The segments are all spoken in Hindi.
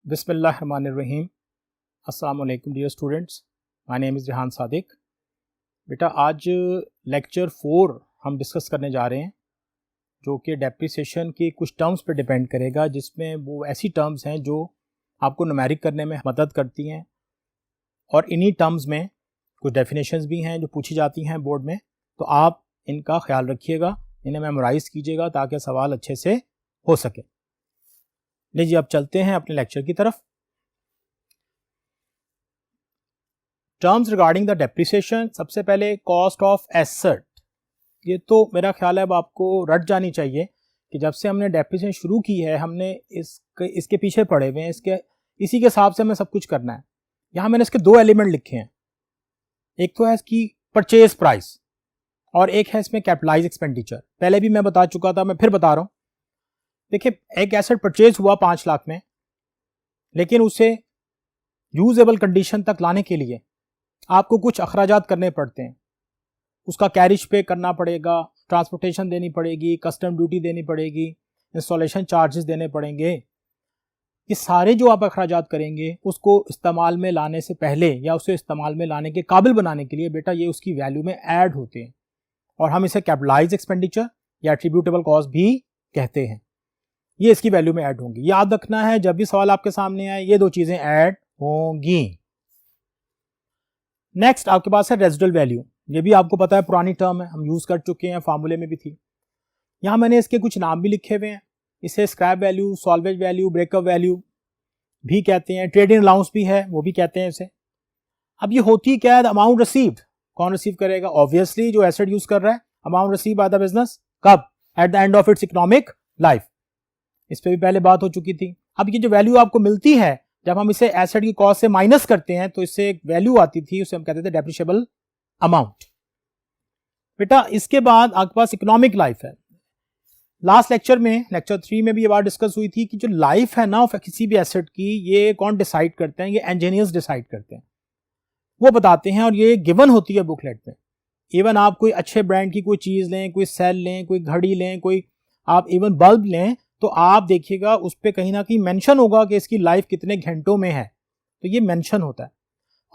बिस्मिल्लाहिर्रहमानिर्रहीम। अस्सलाम वालेकुम dear students, my name is Rihan Sadiq. बेटा आज लेक्चर 4 हम डिस्कस करने जा रहे हैं जो कि डेप्रिसिएशन की कुछ टर्म्स पे डिपेंड करेगा, जिसमें वो ऐसी टर्म्स हैं जो आपको न्यूमेरिक करने में मदद करती हैं और इन्हीं टर्म्स में कुछ डेफिनेशंस भी हैं जो पूछी जाती हैं बोर्ड में, तो आप इनका ख्याल रखिएगा, इन्हें मेमोराइज़ कीजिएगा ताकि सवाल अच्छे से हो सके। लीजिए अब चलते हैं अपने लेक्चर की तरफ। टर्म्स रिगार्डिंग द डेप्रिसिएशन, सबसे पहले कॉस्ट ऑफ एसेट। ये तो मेरा ख्याल है अब आपको रट जानी चाहिए कि जब से हमने डेप्रिसिएशन शुरू की है हमने इसके पीछे पड़े हुए हैं, इसी के हिसाब से हमें सब कुछ करना है। यहाँ मैंने इसके दो एलिमेंट लिखे हैं, एक तो है इसकी परचेज प्राइस और एक है इसमें कैपिटलाइज एक्सपेंडिचर। पहले भी मैं बता चुका था, मैं फिर बता रहा हूँ। देखिए, एक एसेट परचेज हुआ 5 लाख में, लेकिन उसे यूजेबल कंडीशन तक लाने के लिए आपको कुछ अखराजात करने पड़ते हैं। उसका कैरिज पे करना पड़ेगा, ट्रांसपोर्टेशन देनी पड़ेगी, कस्टम ड्यूटी देनी पड़ेगी, इंस्टॉलेशन चार्जेस देने पड़ेंगे। ये सारे जो आप अखराजात करेंगे उसको इस्तेमाल में लाने से पहले या उसे इस्तेमाल में लाने के काबिल बनाने के लिए बेटा ये उसकी वैल्यू में ऐड होते हैं और हम इसे कैपिटलाइज एक्सपेंडिचर या एट्रीब्यूटेबल कॉस्ट भी कहते हैं। ये इसकी वैल्यू में ऐड होंगी। याद रखना है जब भी सवाल आपके सामने आए ये दो चीजें ऐड होंगी। नेक्स्ट आपके पास है रेजिडुअल वैल्यू। ये भी आपको पता है पुरानी टर्म है, हम यूज कर चुके हैं, फार्मूले में भी थी। यहां मैंने इसके कुछ नाम भी लिखे हुए हैं। इसे scrap value, salvage value, breakup value भी कहते हैं, ट्रेडिंग अलाउंस भी है, वो भी कहते हैं इसे। अब ये होती क्या है? Amount received. कौन रिसीव करेगा? ऑब्वियसली जो एसेट यूज कर रहा है। Amount receive by the business कब? At the end of its economic life. इस पे भी पहले बात हो चुकी थी। अब ये जो वैल्यू आपको मिलती है जब हम इसे एसेट की कॉस्ट से माइनस करते हैं तो इससे एक वैल्यू आती थी, उसे हम कहते थे डेप्रिशिएबल अमाउंट। बेटा इसके बाद आपके पास इकोनॉमिक लाइफ है। लास्ट लेक्चर में, लेक्चर 3 में भी ये बात डिस्कस हुई थी कि जो लाइफ है ना किसी भी एसेट की, ये कौन डिसाइड करते हैं? ये इंजीनियर्स डिसाइड करते हैं, वो बताते हैं और ये गिवन होती है बुकलेट में। इवन आप कोई अच्छे ब्रांड की कोई चीज लें, कोई सेल लें, कोई घड़ी लें, कोई आप इवन बल्ब लें, तो आप देखिएगा उस पर कहीं ना कहीं मेंशन होगा कि इसकी लाइफ कितने घंटों में है, तो ये मेंशन होता है।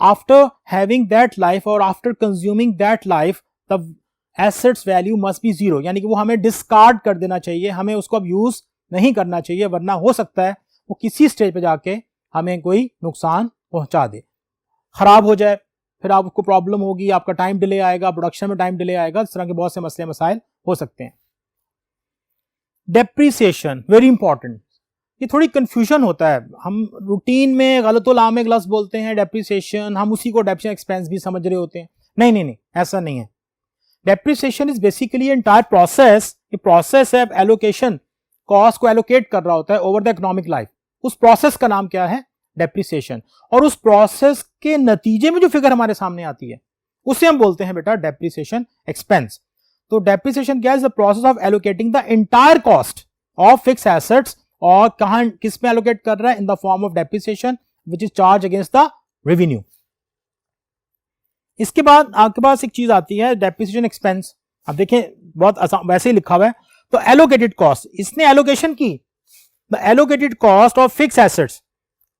आफ्टर हैविंग दैट लाइफ और after consuming that life the assets value must be zero, यानी कि वो हमें डिस्कार्ड कर देना चाहिए, हमें उसको अब यूज नहीं करना चाहिए, वरना हो सकता है वो किसी स्टेज पे जाके हमें कोई नुकसान पहुंचा दे, खराब हो जाए, फिर आपको प्रॉब्लम होगी, आपका टाइम डिले आएगा, प्रोडक्शन में टाइम डिले आएगा, इस तरह के बहुत से मसले मसाइल हो सकते हैं। Depreciation very important. ये थोड़ी कंफ्यूजन होता है, हम रूटीन में गलतुल-आम में लफ्ज़ बोलते हैं डेप्रिसिएशन, हम उसी को डेप्रिसिएशन एक्सपेंस भी समझ रहे होते हैं। नहीं, ऐसा नहीं है। Depreciation is basically entire process, ये प्रोसेस है एलोकेशन, कॉस्ट को एलोकेट कर रहा होता है ओवर द इकोनॉमिक लाइफ। उस प्रोसेस का नाम क्या है? डेप्रिसिएशन। और उस प्रोसेस के नतीजे में जो फिगर हमारे सामने आती है उसे हम बोलते हैं बेटा डेप्रिसिएशन एक्सपेंस। तो डेप्रिसिएशन क्या है? The process of allocating the entire cost of fix assets, और कहां किस में एलोकेट कर रहा है? In the form of depreciation which is charge against the revenue. इसके बाद आपके पास एक चीज आती है डेप्रिसिएशन एक्सपेंस। अब देखें बहुत आसान, वैसे ही लिखा हुआ है। तो एलोकेटेड कॉस्ट, इसने एलोकेशन की the allocated cost of fix assets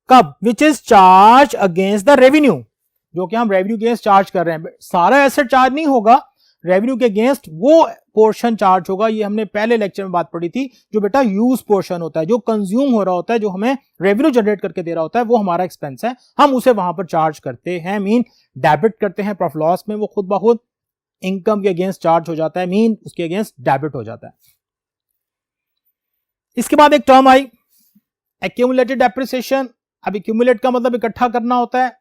कब? Which is charge against the revenue, जो कि हम रेवेन्यू के अगेंस्ट चार्ज कर रहे हैं। सारा एसेट चार्ज नहीं होगा, रेवेन्यू के अगेंस्ट वो पोर्शन चार्ज होगा। ये हमने पहले लेक्चर में बात पढ़ी थी, जो बेटा यूज पोर्शन होता है, जो कंज्यूम हो रहा होता है, जो हमें रेवेन्यू जनरेट करके दे रहा होता है, वो हमारा एक्सपेंस है, हम उसे वहां पर चार्ज करते हैं, मीन डेबिट करते हैं प्रॉफिट लॉस में। वो खुद ब खुद इनकम के अगेंस्ट चार्ज हो जाता है, मीन उसके अगेंस्ट डेबिट हो जाता है। इसके बाद एक टर्म आई एक्यूमुलेटेड डेप्रिसिएशन। अब एक्यूमुलेट का मतलब इकट्ठा करना होता है।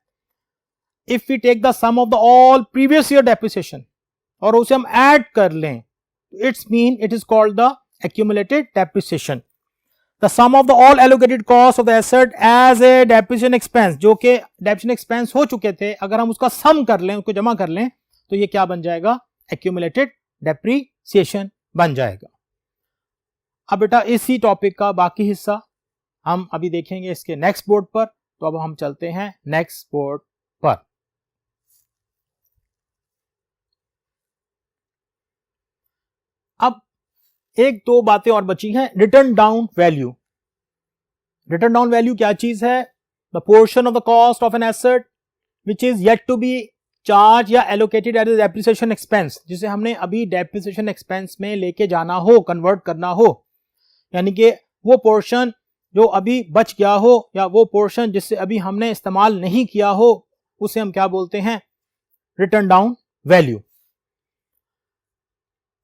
If we take the sum of the all previous year depreciation और उसे हम ऐड कर लें, it's mean it is called the accumulated depreciation. The sum of the all allocated cost of the asset as a depreciation expense, जो कि डेप्रिसिएशन एक्सपेंस हो चुके थे, अगर हम उसका सम कर लें, उसको जमा कर लें, तो ये क्या बन जाएगा? एक्यूमुलेटेड डेप्रिसिएशन बन जाएगा। अब बेटा इसी टॉपिक का बाकी हिस्सा हम अभी देखेंगे इसके नेक्स्ट बोर्ड पर। तो अब हम चलते हैं नेक्स्ट बोर्ड पर। अब एक दो बातें और बची हैं। Written down value. Written down value क्या चीज है? The portion of the cost of an asset which is yet to be charge या एलोकेटेड एज डेप्रिसिएशन एक्सपेंस, जिसे हमने अभी डेप्रिसिएशन एक्सपेंस में लेके जाना हो, कन्वर्ट करना हो, यानी कि वो पोर्शन जो अभी बच गया हो या वो पोर्शन जिससे अभी हमने इस्तेमाल नहीं किया हो, उसे हम क्या बोलते हैं? Written down value.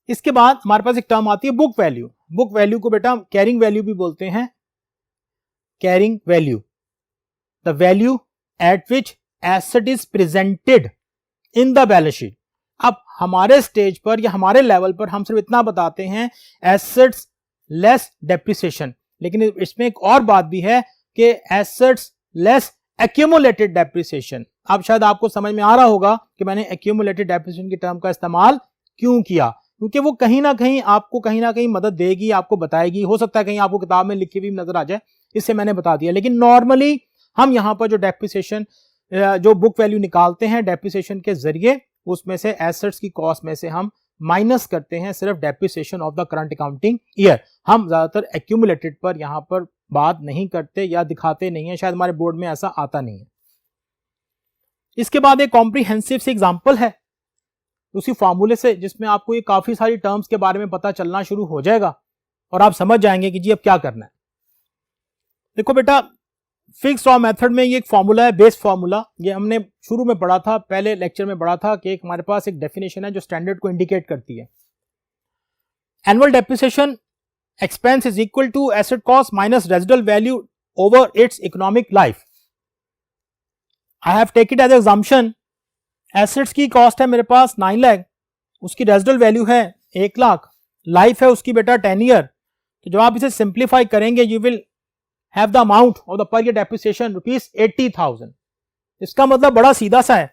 इसके बाद हमारे पास एक टर्म आती है बुक वैल्यू। बुक वैल्यू को बेटा कैरिंग वैल्यू भी बोलते हैं। Carrying value, the value eight which asset is presented in the balance sheet. अब हमारे स्टेज पर या हमारे लेवल पर हम सिर्फ इतना बताते हैं एसेट्स लेस डेप्रिसिएशन, लेकिन इसमें एक और बात भी है कि एसेट्स लेस एक्यूमुलेटेड डेप्रिसिएशन। अब शायद आपको समझ में आ रहा होगा कि मैंने एक्यूमुलेटेड डेप्रिसिएशन की टर्म का इस्तेमाल क्यों किया, क्योंकि वो कहीं ना कहीं आपको कहीं ना कहीं मदद देगी, आपको बताएगी। हो सकता है कहीं आपको किताब में लिखी हुई नजर आ जाए, इससे मैंने बता दिया। लेकिन नॉर्मली हम यहां पर जो डेप्रिसिएशन जो बुक वैल्यू निकालते हैं डेप्रिसिएशन के जरिए, उसमें से एसेट्स की कॉस्ट में से हम माइनस करते हैं सिर्फ depreciation of the current accounting year. हम ज्यादातर एक्यूमुलेटेड पर यहां पर बात नहीं करते या दिखाते नहीं है, शायद हमारे बोर्ड में ऐसा आता नहीं है। इसके बाद एक कॉम्प्रिहेंसिव से एग्जांपल है उसी फॉर्मूले से, जिसमें आपको ये काफी सारी टर्म्स के बारे में पता चलना शुरू हो जाएगा और आप समझ जाएंगे कि जी अब क्या करना है। देखो बेटा, फिक्स्ड रॉ मेथड में ये एक फॉर्मूला है, बेस फॉर्मूला। ये हमने शुरू में पढ़ा था, पहले लेक्चर में पढ़ा था कि हमारे पास एक डेफिनेशन है जो स्टैंडर्ड को इंडिकेट करती है। Annual depreciation expense is equal to asset cost minus residual value over its economic life. I have taken it as exemption, assets की कॉस्ट है मेरे पास 9 लाख, उसकी रेजिडुअल वैल्यू है 1 लाख, लाइफ है उसकी बेटा 10 ईयर। तो जब आप इसे सिंप्लीफाई करेंगे you will have the amount of the per year depreciation rupees 80,000। इसका मतलब बड़ा सीधा सा है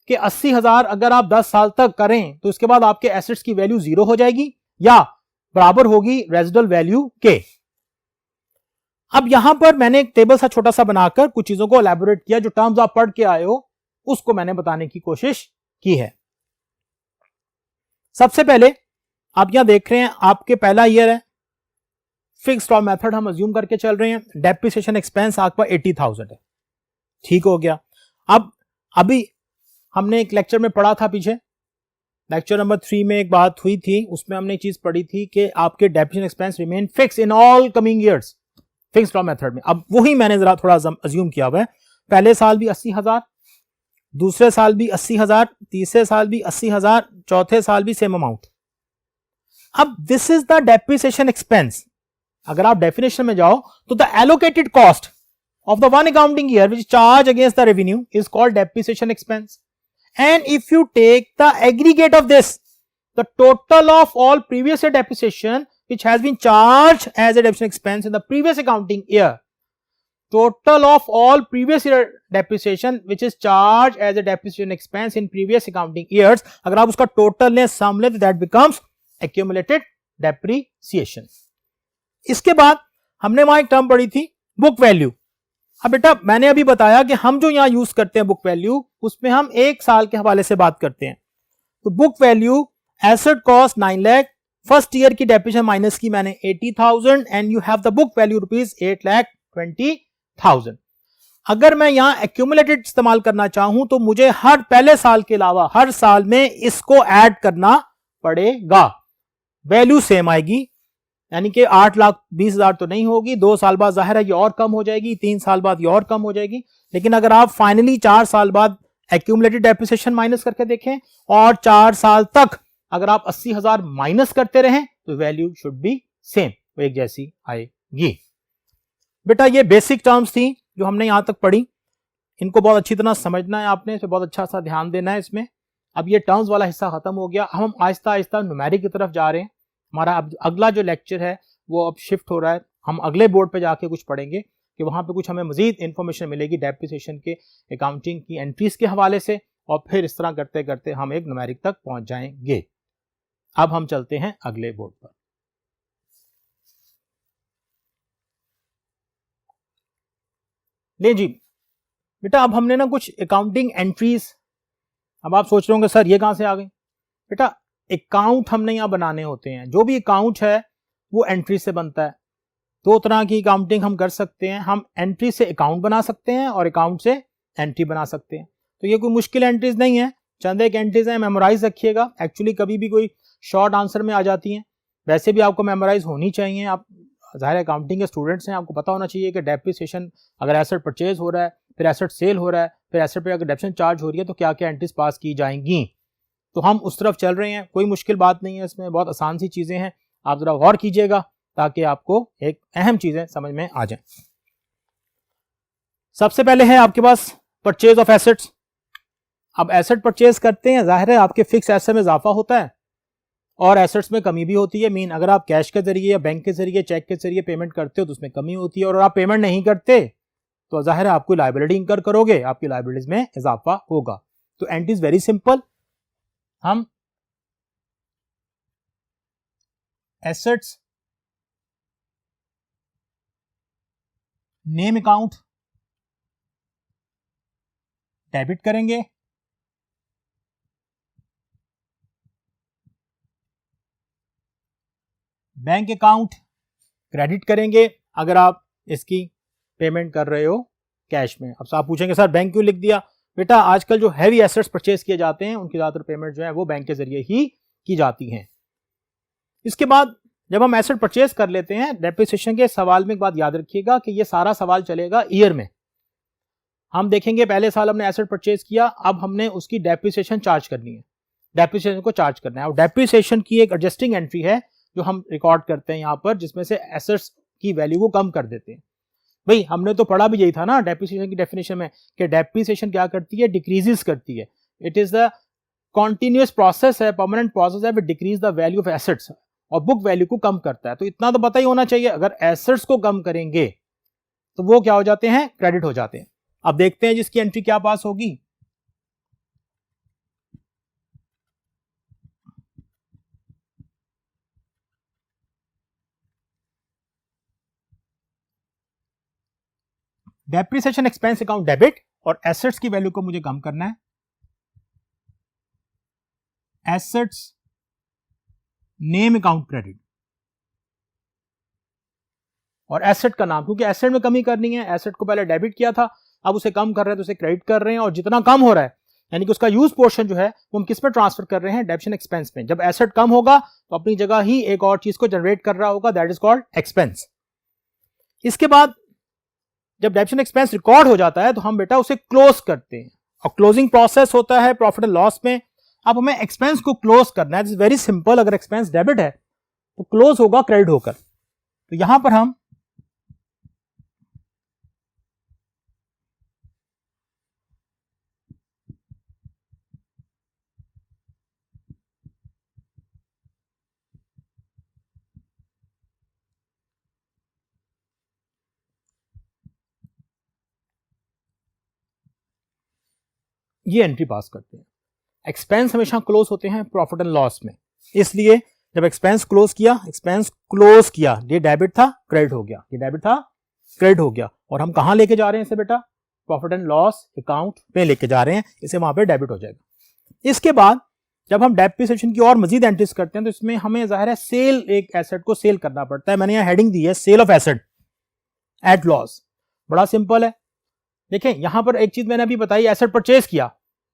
कि 80,000 अगर आप 10 साल तक करें तो उसके बाद आपके एसेट्स की वैल्यू 0 हो जाएगी या बराबर होगी रेजिडुअल वैल्यू के। अब यहां पर मैंने एक टेबल सा छोटा सा बनाकर कुछ चीजों को एलैबोरेट किया, जो टर्म्स आप पढ़ के आए हो उसको मैंने बताने की कोशिश की है। सबसे पहले आप यहां देख रहे हैं आपके पहला ईयर है, फिक्स्ड रॉ मेथड हम अज्यूम करके चल रहे हैं, डेप्रिसिएशन एक्सपेंस आपका 80,000 है, ठीक हो गया। अब अभी हमने एक लेक्चर में पढ़ा था, पीछे लेक्चर नंबर 3 में एक बात हुई थी, उसमें हमने एक चीज पढ़ी थी कि आपके depreciation expense remain fix in all coming years fixed raw method में। अब वही मैंने जरा थोड़ा अज्यूम किया हुआ है, पहले साल भी 80,000, दूसरे साल भी 80,000, तीसरे साल भी 80,000, चौथे साल भी सेम अमाउंट। अब this is the depreciation expense. अगर आप डेफिनेशन में जाओ तो the allocated cost of the one accounting year which is charged against the revenue is called depreciation expense. And if you take the aggregate of this, the total of all previous year depreciation which has been charged as a depreciation expense in the previous accounting year, total of all previous year depreciation which is charged as a depreciation expense in previous accounting years, अगर आप उसका total लें, sum लें, that becomes accumulated depreciation. इसके बाद हमने वहां एक टर्म पढ़ी थी बुक वैल्यू। अब बेटा मैंने अभी बताया कि हम जो यहां यूज करते हैं बुक वैल्यू, उसमें हम 1 साल के हवाले से बात करते हैं। तो book value asset cost 9 lakh, first year की डेप्रिसिएशन माइनस की मैंने 80,000 and you have the book value rupees 8,20,000। अगर मैं यहां एक्यूमुलेटेड इस्तेमाल करना चाहूं तो मुझे हर पहले साल के अलावा हर साल में इसको ऐड करना पड़ेगा, वैल्यू सेम आएगी, यानी कि 8,20,000 तो नहीं होगी, 2 साल बाद जाहिर है ये और कम हो जाएगी, 3 साल बाद ये और कम हो जाएगी। लेकिन अगर आप फाइनली 4 साल बाद एक्यूमुलेटेड डेप्रिसिएशन माइनस करके देखें और 4 साल तक अगर आप 80,000 माइनस करते रहें तो वैल्यू शुड बी सेम, वो एक जैसी आएगी। बेटा ये बेसिक टर्म्स थी जो हमने यहां तक पढ़ी, इनको बहुत अच्छी तरह समझना है आपने, इस पर बहुत अच्छा सा ध्यान देना है इसमें। अब ये टर्म्स वाला हिस्सा खत्म हो गया, हम आहिस्ता आहिस्ता न्यूमेरिक की तरफ जा रहे हैं। हमारा अब अगला जो लेक्चर है वो अब शिफ्ट हो रहा है, हम अगले बोर्ड पे जाके कुछ पढ़ेंगे कि वहां पे कुछ हमें मजीद इंफॉर्मेशन मिलेगी डेप्रिसिएशन के अकाउंटिंग की एंट्रीज के हवाले से, और फिर इस तरह करते करते हम एक न्यूमेरिक तक पहुंच जाएंगे। अब हम चलते हैं अगले बोर्ड पर। ले जी बेटा, अब हमने ना कुछ अकाउंटिंग एंट्रीज, अब आप सोच रहे होंगे सर ये कहां से आ गई। बेटा अकाउंट हमने यहां बनाने होते हैं, जो भी अकाउंट है वो एंट्री से बनता है। दो तरह की अकाउंटिंग हम कर सकते हैं। हम एंट्री से अकाउंट बना सकते हैं और अकाउंट से एंट्री बना सकते हैं। तो ये कोई मुश्किल एंट्रीज नहीं है, चंद एक एंट्रीज हैं, मेमोराइज रखिएगा। एक्चुअली कभी भी कोई शॉर्ट आंसर में आ जाती हैं, वैसे भी आपको मेमोराइज होनी चाहिए। आप ज़ाहिर अकाउंटिंग के स्टूडेंट्स हैं, आपको पता होना चाहिए कि डेप्रिसिएशन अगर एसेट परचेज हो रहा है, फिर एसेट सेल हो रहा है, फिर एसेट पे अगर डेप्शन चार्ज हो रही है तो क्या क्या एंट्रीज पास की जाएंगी। तो हम उस तरफ चल रहे हैं, कोई मुश्किल बात नहीं है इसमें, बहुत आसान सी चीज़ें हैं। आप ज़रा गौर कीजिएगा ताकि आपको एक अहम चीज़ें समझ में आ जाएं। सबसे पहले है आपके पास परचेज ऑफ एसेट्स। अब एसेट परचेज करते हैं, जाहिर है आपके फिक्स एसेट में इजाफा होता है और एसेट्स में कमी भी होती है। मीन अगर आप कैश के जरिए या बैंक के जरिए, चेक के जरिए पेमेंट करते हो तो उसमें कमी होती है, और आप पेमेंट नहीं करते तो जाहिर है आपको लायबिलिटी इंकर करोगे, आपकी लायबिलिटीज में इजाफा होगा। तो एंट्री इज वेरी सिंपल। हम एसेट्स नेम अकाउंट डेबिट करेंगे, बैंक अकाउंट क्रेडिट करेंगे अगर आप इसकी पेमेंट कर रहे हो कैश में। अब आप पूछेंगे सर बैंक क्यों लिख दिया? बेटा आजकल जो हैवी एसेट्स परचेज किए जाते हैं उनकी ज्यादातर पेमेंट जो है वो बैंक के जरिए ही की जाती हैं। इसके बाद जब हम एसेट परचेज कर लेते हैं, डेप्रिसिएशन के सवाल में एक बात याद रखिएगा कि ये सारा सवाल चलेगा ईयर में। हम देखेंगे पहले साल हमने एसेट परचेज किया, अब हमने उसकी डेप्रिसिएशन चार्ज करनी है, डेप्रिसिएशन को चार्ज करना है। और डेप्रिसिएशन की एक एडजस्टिंग एंट्री है जो हम रिकॉर्ड करते हैं यहाँ पर, जिसमें से एसेट्स की वैल्यू को कम कर देते हैं। भाई हमने तो पढ़ा भी यही था ना डेप्रिसिएशन की डेफिनेशन में कि डेप्रिसिएशन क्या करती है? डिक्रीजेस करती है। It is the continuous process है, परमानेंट प्रोसेस है, which decrease the value of assets, और बुक वैल्यू को कम करता है। तो इतना तो पता ही होना चाहिए, अगर एसेट्स को कम करेंगे तो वो क्या हो जाते हैं? क्रेडिट हो जाते हैं। अब देखते हैं जिसकी एंट्री क्या पास होगी। डेप्रिसिएशन एक्सपेंस अकाउंट डेबिट, और एसेट्स की वैल्यू को मुझे कम करना है। एसेट्स नेम अकाउंट क्रेडिट, और एसेट का नाम, क्योंकि एसेट में कमी करनी है। एसेट को पहले डेबिट किया था, अब उसे कम कर रहे हैं तो उसे क्रेडिट कर रहे हैं, और जितना कम हो रहा है यानी कि उसका यूज पोर्शन जो है वो हम किस पे ट्रांसफर कर रहे हैं? डेप्शन एक्सपेंस में। जब एसेट कम होगा तो अपनी जगह ही एक और चीज को जनरेट कर रहा होगा, दैट इज कॉल्ड एक्सपेंस। इसके बाद जब डेप्शन एक्सपेंस रिकॉर्ड हो जाता है तो हम बेटा उसे क्लोज करते हैं, और क्लोजिंग प्रोसेस होता है प्रॉफिट एंड लॉस में। अब हमें एक्सपेंस को क्लोज करना है, दिस इज वेरी सिंपल। अगर एक्सपेंस डेबिट है तो क्लोज होगा क्रेडिट होकर। तो यहां पर हम ये एंट्री पास करते हैं। एक्सपेंस हमेशा क्लोज होते हैं प्रॉफिट एंड लॉस में, इसलिए जब एक्सपेंस क्लोज किया, ये डेबिट था क्रेडिट हो गया, ये डेबिट था क्रेडिट हो गया, और हम कहां लेके जा रहे हैं इसे बेटा? प्रॉफिट एंड लॉस अकाउंट पे लेके जा रहे हैं, इसे वहां पे डेबिट हो जाएगा। इसके बाद जब हम डेप्रिसिएशन की और मजीद एंट्रीज करते हैं तो इसमें हमें जाहिर है सेल, एक एसेट को सेल करना पड़ता है। मैंने यहां हेडिंग दी है sale of asset at loss. बड़ा सिंपल है। देखें यहां पर एक चीज मैंने अभी बताई, एसेट परचेज किया,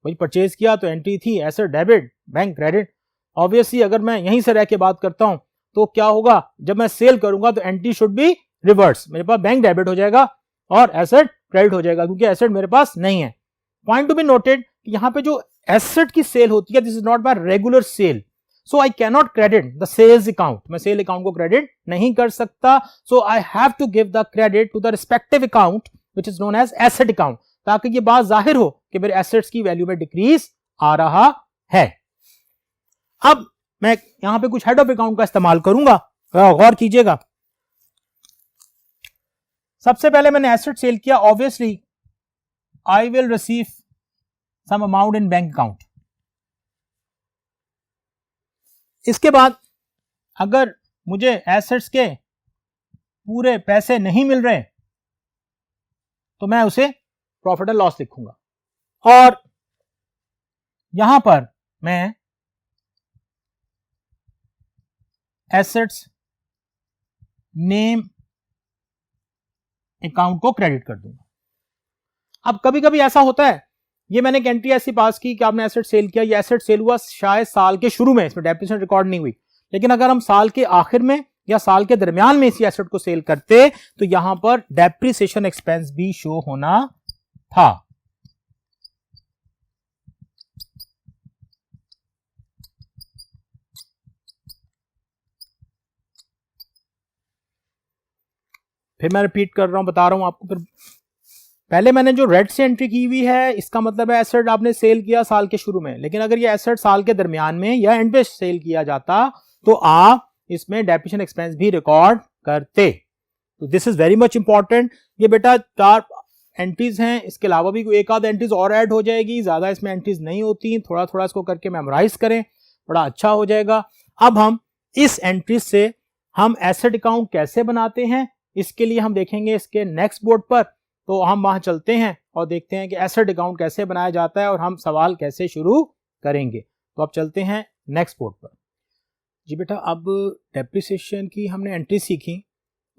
भाई परचेज किया तो एंट्री थी asset debit, bank credit. Obviously अगर मैं यहीं से रह के बात करता हूं तो क्या होगा? जब मैं सेल करूंगा तो एंट्री शुड बी रिवर्स, मेरे पास बैंक डेबिट हो जाएगा और एसेट क्रेडिट हो जाएगा, क्योंकि एसेट मेरे पास नहीं है। पॉइंट टू बी नोटेड, यहां पे जो एसेट की सेल होती है, this is not my regular sale, so I can not credit the sales account. मैं सेल अकाउंट को क्रेडिट नहीं कर सकता, so I have to give the credit to the respective account which is known as asset account, ताकि ये बात जाहिर हो कि मेरे एसेट्स की वैल्यू में डिक्रीज आ रहा है। अब मैं यहां पे कुछ हेड ऑफ अकाउंट का इस्तेमाल करूंगा, गौर कीजिएगा। सबसे पहले मैंने एसेट सेल किया, obviously I will receive some amount in bank account. इसके बाद अगर मुझे एसेट्स के पूरे पैसे नहीं मिल रहे तो मैं उसे प्रॉफिट एंड लॉस लिखूंगा, और यहां पर मैं एसेट्स नेम अकाउंट को क्रेडिट कर दूंगा। अब कभी कभी ऐसा होता है, ये मैंने एक एंट्री ऐसी पास की कि आपने एसेट सेल किया, ये एसेट सेल हुआ शायद साल के शुरू में, इसमें डेप्रिसिएशन रिकॉर्ड नहीं हुई, लेकिन अगर हम साल के आखिर में या साल के दरमियान में इसी एसेट को सेल करते तो यहां पर डेप्रिसिएशन एक्सपेंस भी शो होना था। फिर मैं रिपीट कर रहा हूं, बता रहा हूं आपको। फिर पहले मैंने जो रेड से एंट्री की हुई है, इसका मतलब है एसेट आपने सेल किया साल के शुरू में, लेकिन अगर ये एसेट साल के दरमियान में या एंड पे सेल किया जाता तो आप इसमें डेप्रिसिएशन एक्सपेंस भी रिकॉर्ड करते। तो this is very much important. ये बेटा 4 एंट्रीज हैं, इसके अलावा भी एक आध एंट्रीज और ऐड हो जाएगी, ज्यादा इसमें एंट्रीज नहीं होती, थोड़ा थोड़ा इसको करके मेमोराइज करें, बड़ा अच्छा हो जाएगा। अब हम इस एंट्रीज से हम एसेट अकाउंट कैसे बनाते हैं, इसके लिए हम देखेंगे इसके नेक्स्ट बोर्ड पर। तो हम वहां चलते हैं और देखते हैं कि एसेट अकाउंट कैसे बनाया जाता है और हम सवाल कैसे शुरू करेंगे। तो अब चलते हैं नेक्स्ट बोर्ड पर। जी बेटा, अब डेप्रिसिएशन की हमने एंट्री सीखी,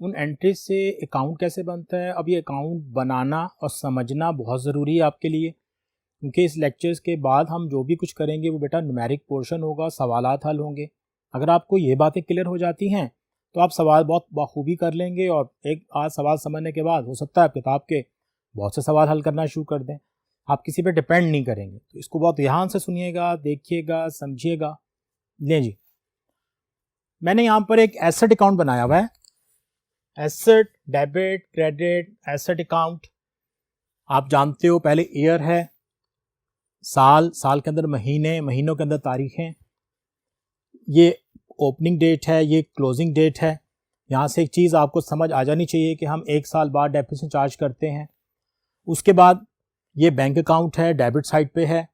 उन एंट्री से अकाउंट कैसे बनता है। अब ये अकाउंट बनाना और समझना बहुत ज़रूरी है आपके लिए, क्योंकि इस लेक्चर्स के बाद हम जो भी कुछ करेंगे वो बेटा न्यूमेरिक पोर्शन होगा, सवालात हल होंगे। अगर आपको ये बातें क्लियर हो जाती हैं तो आप सवाल बहुत बखूबी कर लेंगे, और एक आध सवाल समझने के बाद हो सकता है आप किताब के बहुत से सवाल हल करना शुरू कर दें। आप किसी पे डिपेंड नहीं करेंगे। तो इसको बहुत ध्यान से सुनिएगा, देखिएगा, समझिएगा। लें जी, मैंने यहाँ पर एक एसेट अकाउंट बनाया हुआ है, asset, debit, credit, asset account. आप जानते हो पहले ईयर है, साल, साल के अंदर महीने, महीनों के अंदर तारीखें, ये ओपनिंग डेट है, ये क्लोजिंग डेट है। यहाँ से एक चीज़ आपको समझ आ जानी चाहिए कि हम 1 साल बाद डेप्रिसिएशन चार्ज करते हैं। उसके बाद ये बैंक अकाउंट है, डेबिट साइड पे है।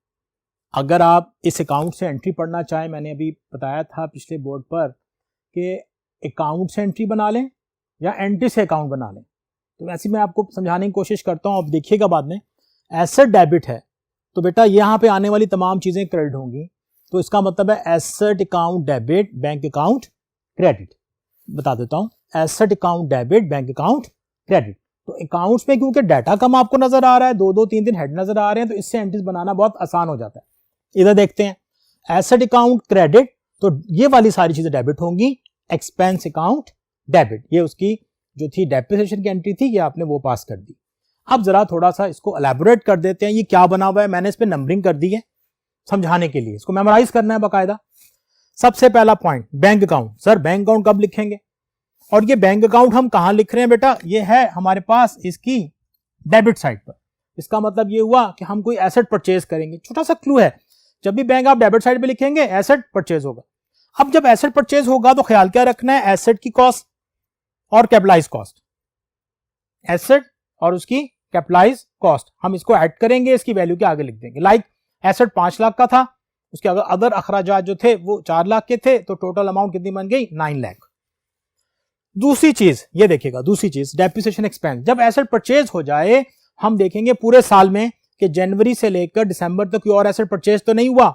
अगर आप इस अकाउंट से एंट्री पढ़ना चाहें, मैंने अभी बताया था पिछले बोर्ड पर कि अकाउंट से एंट्री बना लें या एंट्री से अकाउंट बना लें, तो ऐसे मैं आपको समझाने की कोशिश करता हूँ। अब देखिएगा बाद में, एसेट डेबिट है तो बेटा यहाँ पे आने वाली तमाम चीज़ें क्रेडिट होंगी, तो इसका मतलब है asset account debit, bank account credit. बता देता हूँ, asset account debit, bank account credit. तो अकाउंट्स में क्योंकि डाटा कम आपको नजर आ रहा है, 2-2, 3-3 हेड नजर आ रहे हैं, तो इससे एंट्रीज बनाना बहुत आसान हो जाता है। इधर देखते हैं, एसेट अकाउंट क्रेडिट, तो ये वाली सारी चीजें डेबिट होंगी। एक्सपेंस अकाउंट डेबिट, ये उसकी जो थी डेप्रिसिएशन की एंट्री थी, ये आपने वो पास कर दी। अब जरा थोड़ा सा इसको एलैबोरेट कर देते हैं। ये क्या बना हुआ है, मैंने इस पे नंबरिंग कर दी है समझाने के लिए, इसको मेमोराइज करना है बाकायदा। सबसे पहला point, bank account. Sir bank account कब लिखेंगे, और ये बैंक अकाउंट हम कहां लिख रहे हैं बेटा, ये है हमारे पास इसकी डेबिट साइड पर। इसका मतलब ये हुआ कि हम कोई एसेट परचेज करेंगे। छोटा सा क्लू है, जब भी बैंक आप डेबिट साइड पे लिखेंगे एसेट परचेज होगा। अब जब एसेट परचेज होगा तो ख्याल क्या रखना है, एसेट की कॉस्ट और कैपिटलाइज कॉस्ट, एसेट और उसकी कैपिटलाइज कॉस्ट, हम इसको ऐड करेंगे, इसकी वैल्यू के आगे लिख देंगे। लाइक एसेट 5 लाख का था, उसके अगर अदर अखराजात जो थे वो 4 लाख के थे, तो टोटल अमाउंट कितनी बन गई, 9 लाख। दूसरी चीज ये देखिएगा, दूसरी चीज डेप्रिसिएशन एक्सपेंस। जब एसेट परचेज हो जाए, हम देखेंगे पूरे साल में कि जनवरी से लेकर दिसंबर तक कोई और एसेट परचेज तो नहीं हुआ।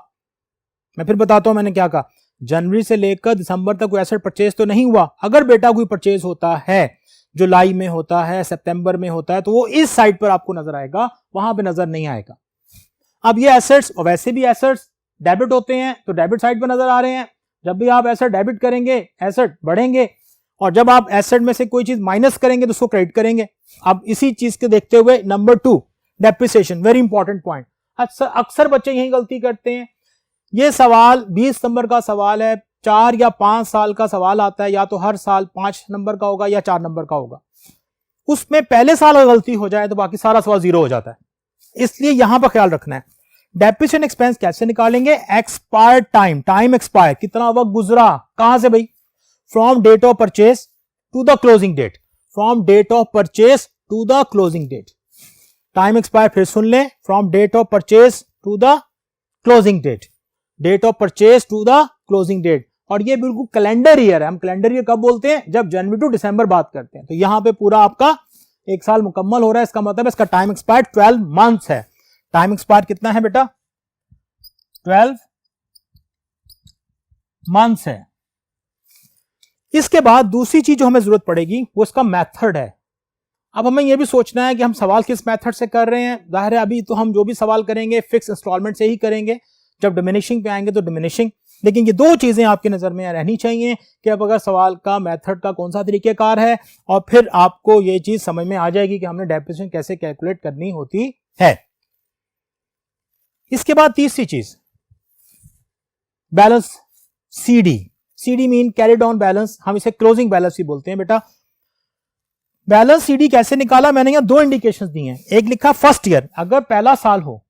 मैं फिर बताता हूं मैंने क्या कहा, जनवरी से लेकर दिसंबर तक कोई एसेट परचेज तो नहीं हुआ। अगर बेटा कोई परचेज होता है, जुलाई में होता है, सितंबर में होता है, तो वो इस साइड पर आपको नजर आएगा, वहां पे नजर नहीं आएगा। अब ये एसेट्स, और वैसे भी एसेट्स डेबिट होते हैं तो डेबिट साइड पर नजर आ रहे हैं। जब भी आप एसेट डेबिट करेंगे एसेट बढ़ेंगे, और जब आप एसेट में से कोई चीज माइनस करेंगे तो उसको क्रेडिट करेंगे। अब इसी चीज के देखते हुए number 2 depreciation, very important point. अक्सर बच्चे यही गलती करते हैं। ये सवाल 20 नंबर का सवाल है, 4 या 5 साल का सवाल आता है, या तो हर साल 5 नंबर का होगा या 4 नंबर का होगा। उसमें पहले साल अगर गलती हो जाए तो बाकी सारा सवाल 0 हो जाता है। इसलिए यहां पर ख्याल रखना है। डेप्रिसिएशन एक्सपेंस कैसे निकालेंगे, एक्सपायर टाइम, टाइम एक्सपायर, कितना वक्त गुजरा, कहां से भाई, from date of purchase to the closing date, from date of purchase to the closing date. Time expire फिर सुन लें, from date of purchase to the closing date, date of purchase to the closing date. और ये बिल्कुल कैलेंडर ईयर है। हम कैलेंडर ईयर कब बोलते हैं, जब जनवरी टू दिसंबर बात करते हैं। तो यहां पे पूरा आपका 1 साल मुकम्मल हो रहा है, इसका मतलब है इसका टाइम एक्सपायर 12 मंथ्स है। टाइम एक्सपायर कितना है बेटा, 12 मंथ्स है। इसके बाद दूसरी चीज जो हमें जरूरत पड़ेगी वो इसका मेथड है। अब हमें यह भी सोचना है कि हम सवाल किस मेथड से कर रहे हैं। जाहिर है अभी तो हम जो भी सवाल करेंगे फिक्स इंस्टॉलमेंट से ही करेंगे, जब डिमिनिशिंग पे आएंगे तो डिमिनिशिंग। लेकिन ये दो चीजें आपकी नजर में रहनी चाहिए कि अब अगर सवाल का मेथड का कौन सा तरीकेकार है, और फिर आपको ये चीज समझ में आ जाएगी कि हमने डेप्रिसिएशन कैसे कैलकुलेट करनी होती है। इसके बाद तीसरी चीज balance CD. CD mean carried on balance, हम इसे क्लोजिंग बैलेंस भी बोलते हैं बेटा। बैलेंस सीडी कैसे निकाला, मैंने यहां दो इंडिकेशंस दी हैं। एक लिखा फर्स्ट ईयर, अगर पहला साल हो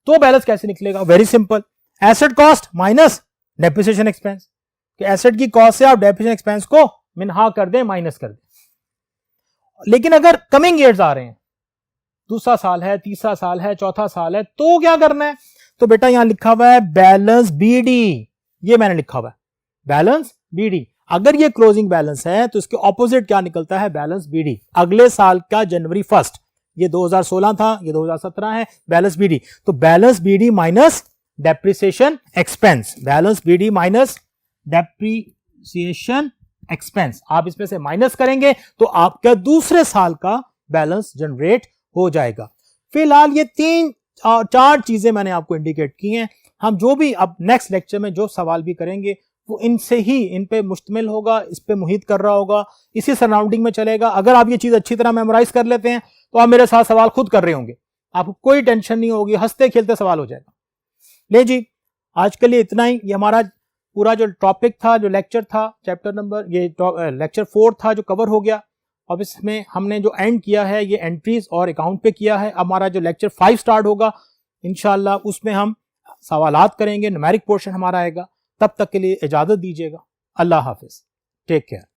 तो बैलेंस कैसे निकलेगा, very simple, asset cost minus depreciation expense. कि एसेट की कॉस्ट से आप डेप्रिसिएशन एक्सपेंस को मिनहा कर दें, माइनस कर दें। लेकिन अगर कमिंग ईयर्स आ रहे हैं, दूसरा साल है, तीसरा साल है, चौथा साल है, तो क्या करना है, तो बेटा यहां लिखा हुआ है बैलेंस बीडी, ये मैंने लिखा हुआ है बैलेंस बीडी। अगर ये क्लोजिंग बैलेंस है तो इसके ऑपोजिट क्या निकलता है, बैलेंस बीडी। अगले साल का जनवरी 1, ये 2016 था, ये 2017 है, बैलेंस बीडी। तो balance BD minus depreciation expense, balance BD minus depreciation expense, आप इसमें से माइनस करेंगे तो आपका दूसरे साल का बैलेंस जनरेट हो जाएगा। फिलहाल ये चार चीजें मैंने आपको इंडिकेट की हैं। हम जो भी अब नेक्स्ट लेक्चर में जो सवाल भी करेंगे वो इनसे ही, इन पे मुश्तमिल होगा, इस पे मुहित कर रहा होगा, इसी सराउंडिंग में चलेगा। अगर आप ये चीज अच्छी तरह मेमोराइज कर लेते हैं तो आप मेरे साथ सवाल खुद कर रहे होंगे, आपको कोई टेंशन नहीं होगी, हंसते खेलते सवाल हो जाएगा। ले जी, आज के लिए इतना ही। ये हमारा पूरा जो टॉपिक था, जो लेक्चर था, चैप्टर नंबर ये लेक्चर 4 था जो कवर हो गया। अब इसमें हमने जो एंड किया है ये एंट्रीज और अकाउंट पे किया है। अब हमारा जो लेक्चर 5 स्टार्ट होगा इंशाल्लाह, उसमें हम सवालात करेंगे, न्यूमेरिक पोर्शन हमारा आएगा। तब तक के लिए इजाजत दीजिएगा। अल्लाह हाफिज, टेक केयर।